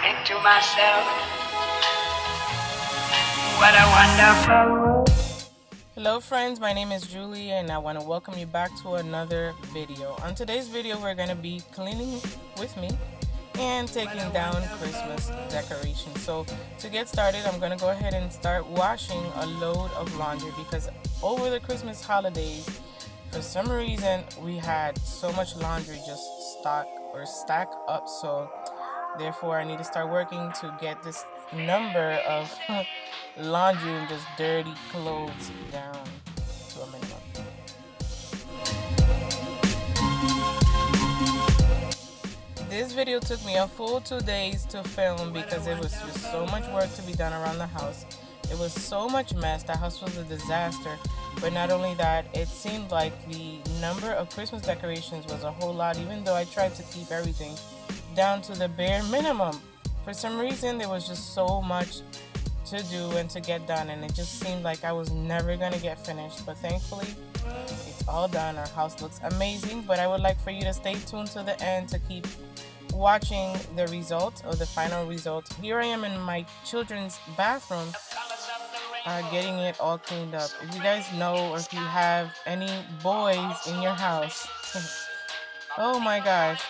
think to myself, what a wonderful world. Hello friends, my name is Julie and I want to welcome you back to another video. On today's video we're going to be cleaning with me and taking down Christmas decorations. So to get started, I'm going to go ahead and start washing a load of laundry because over the Christmas holidays, for some reason, we had so much laundry just stack up. So therefore, I need to start working to get this number of laundry and just dirty clothes down to a minimum. This video took me a full 2 days to film because it was just so much work to be done around the house. It was so much mess. The house was a disaster. But not only that, it seemed like the number of Christmas decorations was a whole lot, even though I tried to keep everything down to the bare minimum. For some reason, there was just so much to do and to get done, and it just seemed like I was never going to get finished. But thankfully, it's all done. Our house looks amazing, but I would like for you to stay tuned to the end to keep watching the result or the final result. Here I am in my children's bathroom, getting it all cleaned up. If you guys know, or if you have any boys in your house, oh my gosh,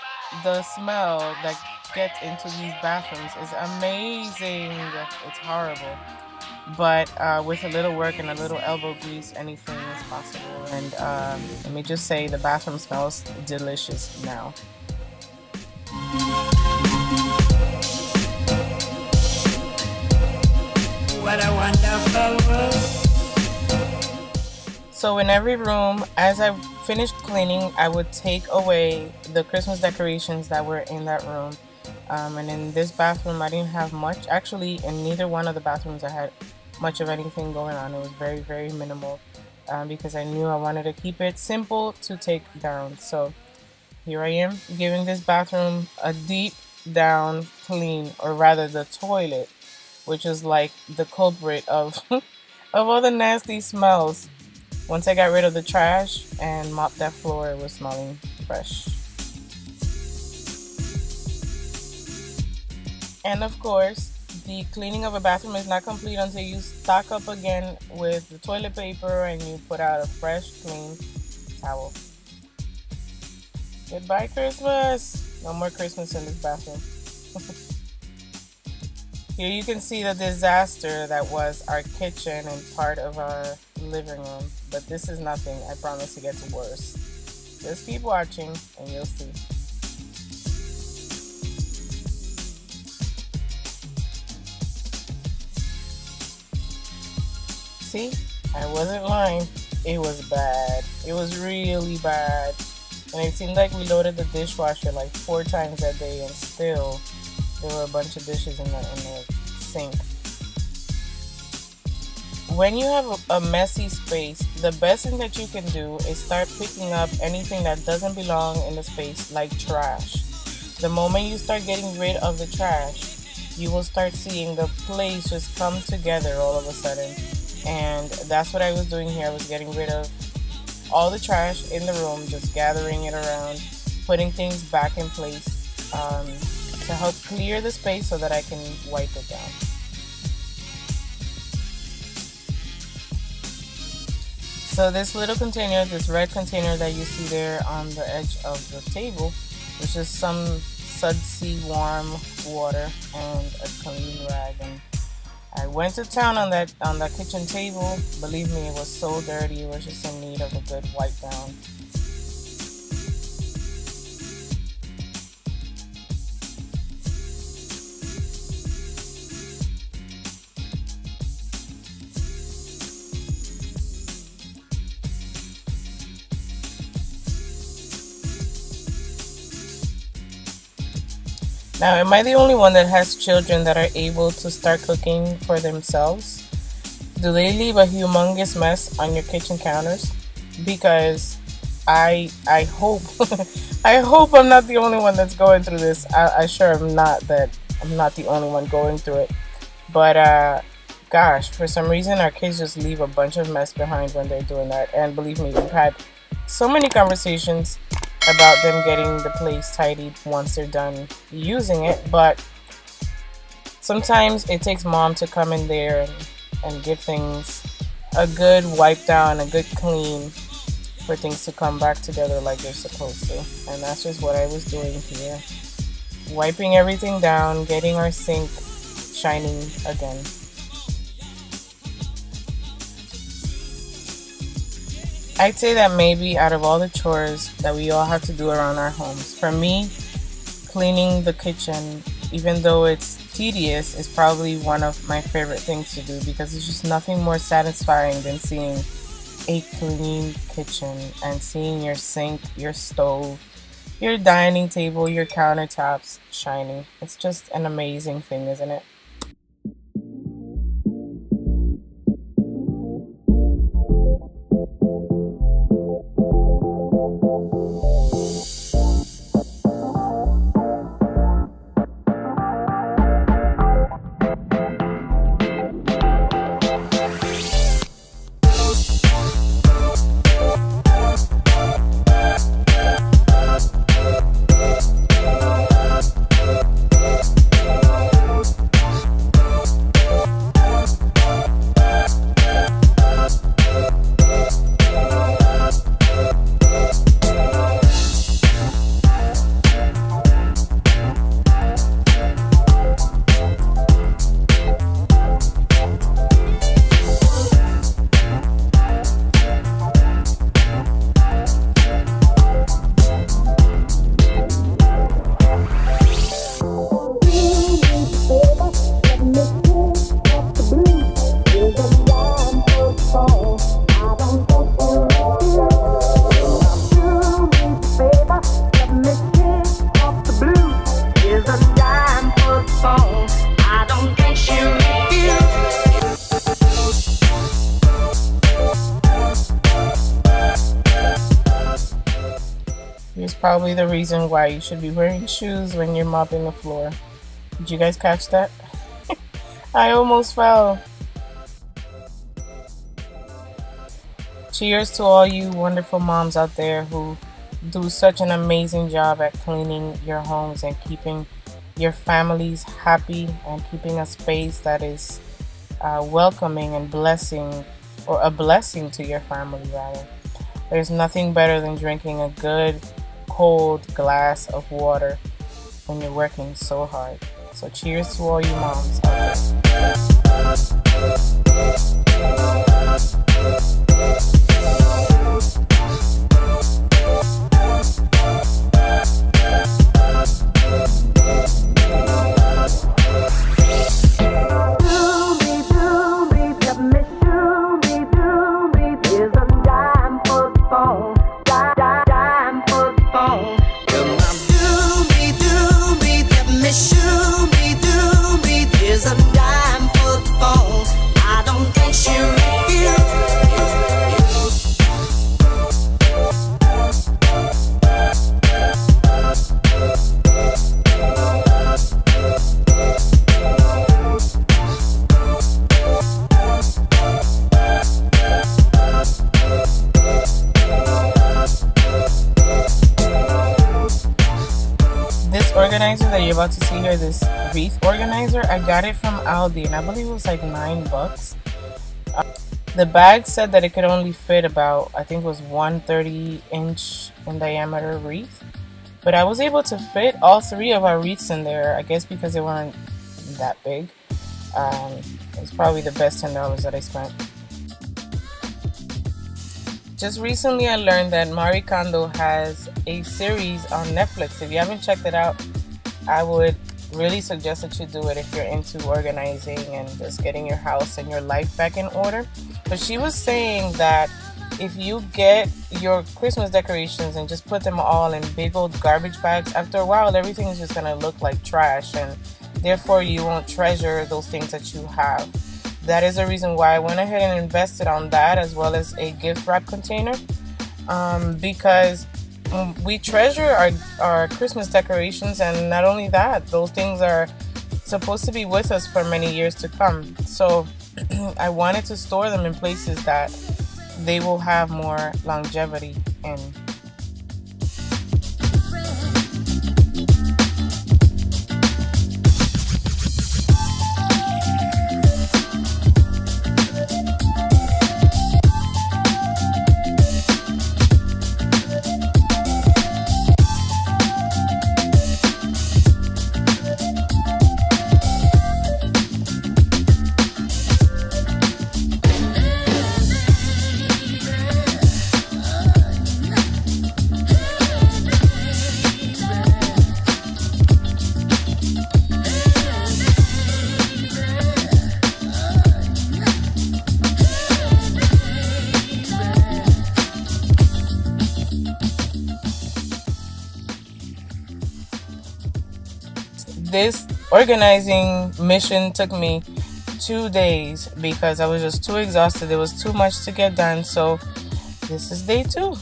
the smell that gets into these bathrooms is amazing. It's horrible, but with a little work and a little elbow grease, anything is possible. And let me just say, the bathroom smells delicious now. What a wonderful world. So in every room, as I finished cleaning, I would take away the Christmas decorations that were in that room. And in this bathroom, I didn't have much. Actually, in neither one of the bathrooms I had much of anything going on. It was very, very minimal because I knew I wanted to keep it simple to take down. So here I am giving this bathroom a deep down clean, or rather the toilet, which is like the culprit of of all the nasty smells. Once I got rid of the trash and mopped that floor, it was smelling fresh. And of course, the cleaning of a bathroom is not complete until you stock up again with the toilet paper and you put out a fresh, clean towel. Goodbye, Christmas! No more Christmas in this bathroom. Here you can see the disaster that was our kitchen and part of our living room. But this is nothing. I promise it gets worse. Just keep watching and you'll see. See? I wasn't lying. It was bad. It was really bad. And it seemed like we loaded the dishwasher like 4 times that day, and still there were a bunch of dishes in the sink. When you have a messy space, the best thing that you can do is start picking up anything that doesn't belong in the space, like trash. The moment you start getting rid of the trash, you will start seeing the place just come together all of a sudden. And that's what I was doing here. I was getting rid of all the trash in the room, just gathering it around, putting things back in place to help clear the space so that I can wipe it down. So this little container, this red container that you see there on the edge of the table, was just some sudsy warm water and a clean rag. And I went to town on that kitchen table. Believe me, it was so dirty. It was just in need of a good wipe down. Now, am I the only one that has children that are able to start cooking for themselves? Do they leave a humongous mess on your kitchen counters? Because I hope I hope I'm not the only one that's going through this. I sure am not that I'm not the only one going through it. But gosh, for some reason our kids just leave a bunch of mess behind when they're doing that. And believe me, we've had so many conversations about them getting the place tidied once they're done using it, but sometimes it takes mom to come in there and give things a good wipe down, a good clean for things to come back together like they're supposed to. And that's just what I was doing here. Wiping everything down, getting our sink shining again. I'd say that maybe out of all the chores that we all have to do around our homes, for me, cleaning the kitchen, even though it's tedious, is probably one of my favorite things to do because it's just nothing more satisfying than seeing a clean kitchen and seeing your sink, your stove, your dining table, your countertops shining. It's just an amazing thing, isn't it? Here's probably the reason why you should be wearing shoes when you're mopping the floor. Did you guys catch that? I almost fell. Cheers to all you wonderful moms out there who do such an amazing job at cleaning your homes and keeping your families happy and keeping a space that is welcoming and blessing, or a blessing to your family rather. There's nothing better than drinking a good cold glass of water when you're working so hard. So cheers to all you moms out organizer that you're about to see here, this wreath organizer, I got it from Aldi and I believe it was like $9. The bag said that it could only fit about, I think it was 130-inch in diameter wreath, but I was able to fit all three of our wreaths in there, I guess because they weren't that big. It was probably the best $10 that I spent. Just recently I learned that Marie Kondo has a series on Netflix. If you haven't checked it out, I would really suggest that you do it if you're into organizing and just getting your house and your life back in order. But she was saying that if you get your Christmas decorations and just put them all in big old garbage bags, after a while everything is just going to look like trash, and therefore you won't treasure those things that you have. That is the reason why I went ahead and invested on that, as well as a gift wrap container, because we treasure our Christmas decorations, and not only that, those things are supposed to be with us for many years to come. So I wanted to store them in places that they will have more longevity in. this organizing mission took me 2 days because I was just too exhausted. There was too much to get done. So this is day 2.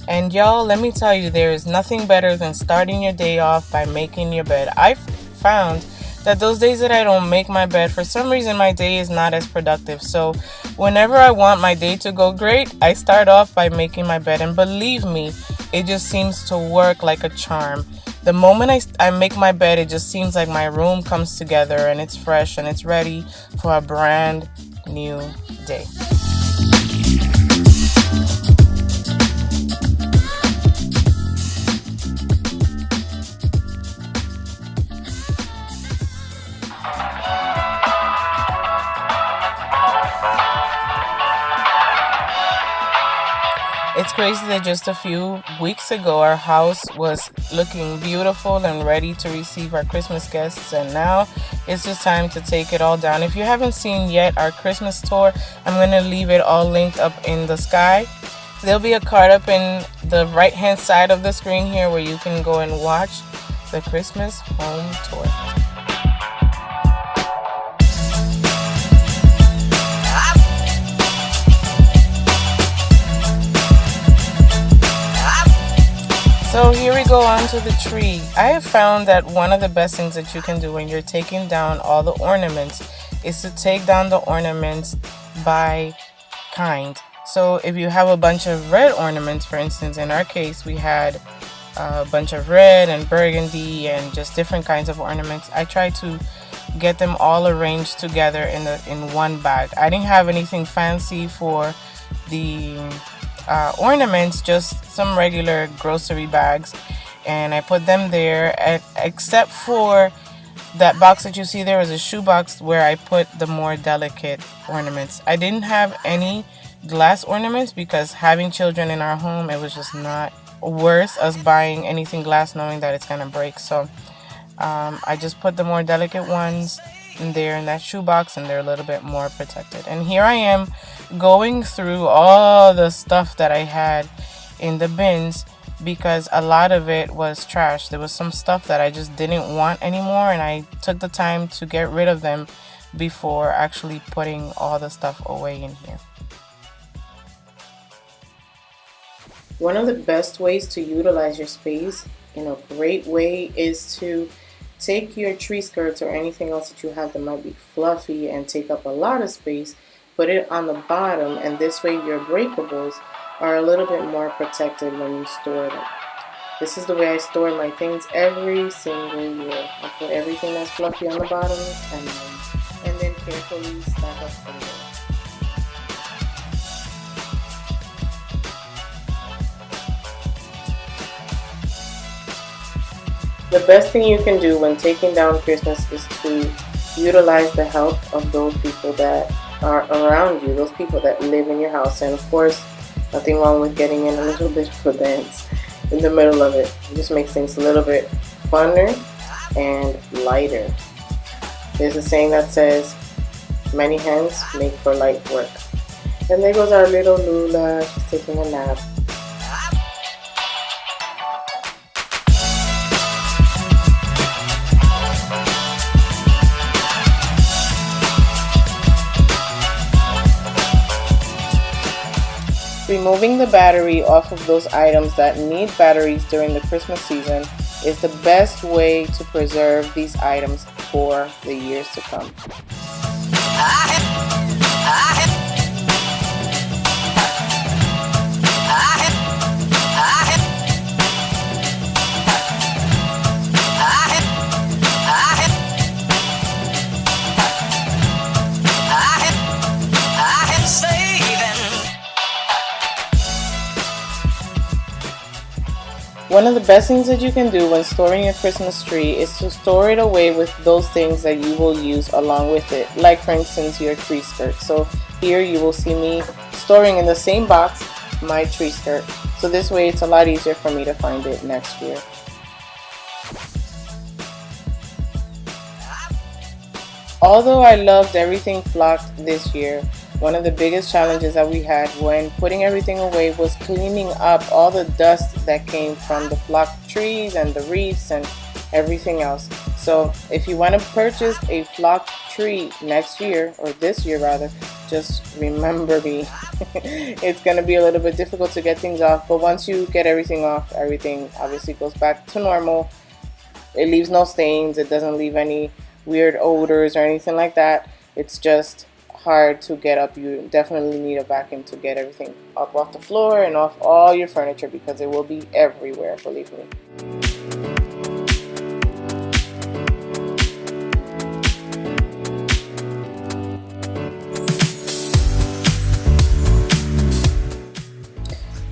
And y'all, let me tell you, there is nothing better than starting your day off by making your bed. I've found that those days that I don't make my bed, for some reason my day is not as productive. So whenever I want my day to go great, I start off by making my bed. And believe me, it just seems to work like a charm. The moment I make my bed, it just seems like my room comes together and it's fresh and it's ready for a brand new day. It's crazy that just a few weeks ago our house was looking beautiful and ready to receive our Christmas guests, and now it's just time to take it all down. If you haven't seen yet our Christmas tour, I'm going to leave it all linked up in the sky. There'll be a card up in the right hand side of the screen here where you can go and watch the Christmas home tour. So here we go on to the tree. I have found that one of the best things that you can do when you're taking down all the ornaments is to take down the ornaments by kind. So if you have a bunch of red ornaments, for instance, in our case, we had a bunch of red and burgundy and just different kinds of ornaments. I try to get them all arranged together in one bag. I didn't have anything fancy for the ornaments, just some regular grocery bags, and I put them there except for that box that you see there is a shoe box where I put the more delicate ornaments. I didn't have any glass ornaments because having children in our home, it was just not worth us buying anything glass knowing that it's gonna break. So I just put the more delicate ones in there in that shoebox, and they're a little bit more protected. And here I am going through all the stuff that I had in the bins because a lot of it was trash. There was some stuff that I just didn't want anymore, and I took the time to get rid of them before actually putting all the stuff away in here. One of the best ways to utilize your space in a great way is to take your tree skirts or anything else that you have that might be fluffy and take up a lot of space, put it on the bottom, and this way your breakables are a little bit more protected when you store them. This is the way I store my things every single year. I put everything that's fluffy on the bottom and then carefully stack up from there. The best thing you can do when taking down Christmas is to utilize the help of those people that are around you, those people that live in your house. And of course, nothing wrong with getting in a little bit of a dance in the middle of it. It just makes things a little bit funner and lighter. There's a saying that says, many hands make for light work. And there goes our little Lula, she's taking a nap. Removing the battery off of those items that need batteries during the Christmas season is the best way to preserve these items for the years to come. One of the best things that you can do when storing your Christmas tree is to store it away with those things that you will use along with it, like for instance your tree skirt. So here you will see me storing in the same box my tree skirt. So this way it's a lot easier for me to find it next year. Although I loved everything flocked this year, one of the biggest challenges that we had when putting everything away was cleaning up all the dust that came from the flocked trees and the wreaths and everything else. So if you want to purchase a flock tree next year, or this year rather, just remember me. It's going to be a little bit difficult to get things off, but once you get everything off, everything obviously goes back to normal. It leaves no stains, it doesn't leave any weird odors or anything like that. It's just hard to get up. You definitely need a vacuum to get everything up off the floor and off all your furniture, because it will be everywhere, believe me.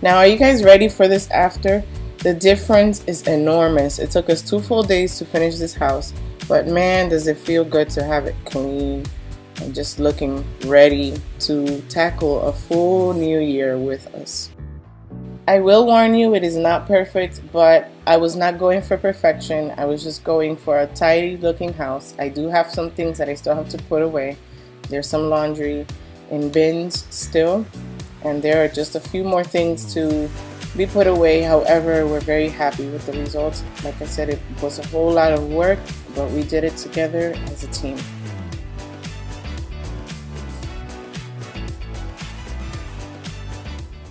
Now, are you guys ready for this after? The difference is enormous. It took us 2 full days to finish this house, but man, does it feel good to have it clean and just looking ready to tackle a full new year with us. I will warn you, it is not perfect, but I was not going for perfection. I was just going for a tidy looking house. I do have some things that I still have to put away. There's some laundry in bins still, and there are just a few more things to be put away. However, we're very happy with the results. Like I said, it was a whole lot of work, but we did it together as a team.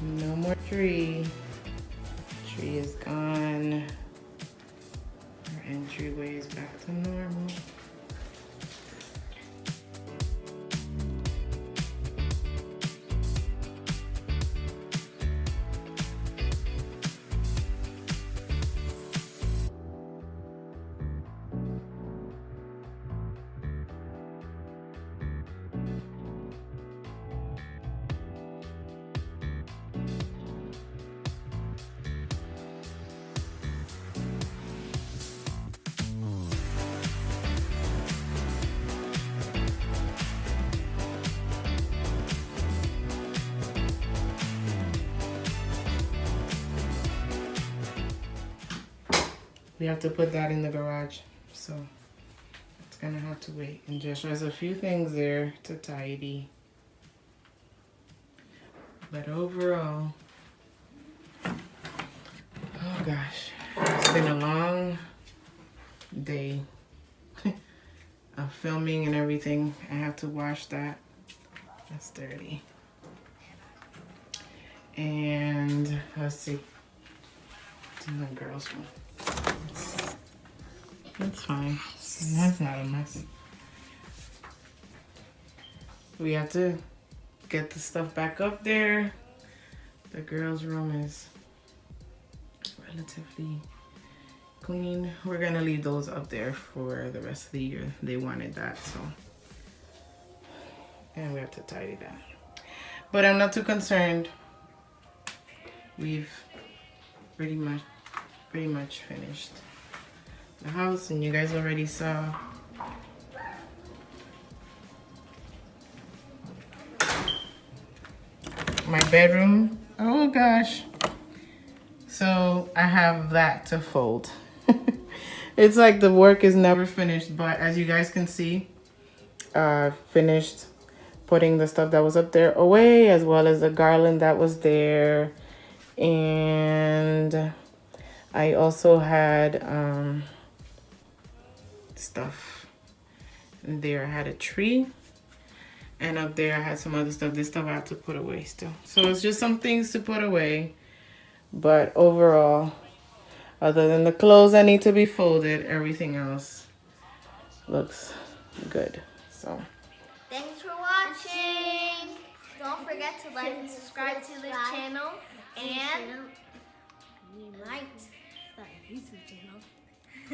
No more tree. Tree is gone. Our entryway is back to normal. We have to put that in the garage, so it's gonna have to wait. And just there's a few things there to tidy, but overall, oh gosh, it's been a long day of filming and everything. I have to wash that. That's dirty. And let's see, it's in the girls' room. That's fine. That's not a mess. We have to get the stuff back up there. The girls' room is relatively clean. We're gonna leave those up there for the rest of the year. They wanted that, so. And we have to tidy that. But I'm not too concerned. We've pretty much finished the house, and you guys already saw my bedroom. Oh gosh. So I have that to fold. It's like the work is never finished, but as you guys can see, finished putting the stuff that was up there away, as well as the garland that was there. And I also had stuff there. I had a tree, and up there I had some other stuff. This stuff I have to put away still. So it's just some things to put away, but overall, other than the clothes that need to be folded, everything else looks good. So thanks for watching. Don't forget to like and subscribe to this channel, and we might start a YouTube channel.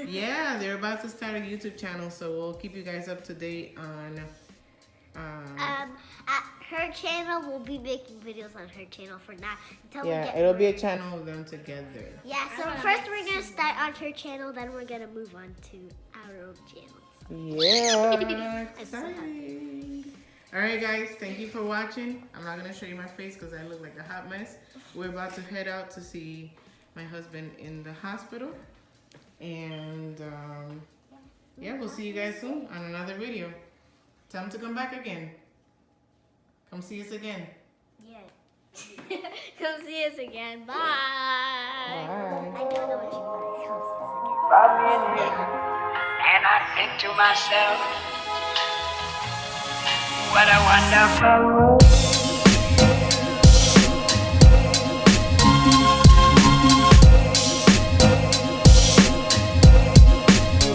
yeah, they're about to start a YouTube channel, so we'll keep you guys up to date on at her channel. We'll be making videos on her channel for now until we get it'll be a channel of them together. Yeah, so first we're gonna start on her channel, then we're gonna move on to our own channels. Yeah, exciting. All right, guys, thank you for watching. I'm not gonna show you my face because I look like a hot mess. We're about to head out to see my husband in the hospital, and yeah, we'll see you guys soon on another video. Tell him to come back again. Come see us again. Yeah. Come see us again. Bye. Bye. I don't know what you want. Come see us again. And I think to myself, what a wonderful world.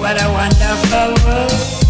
What a wonderful world.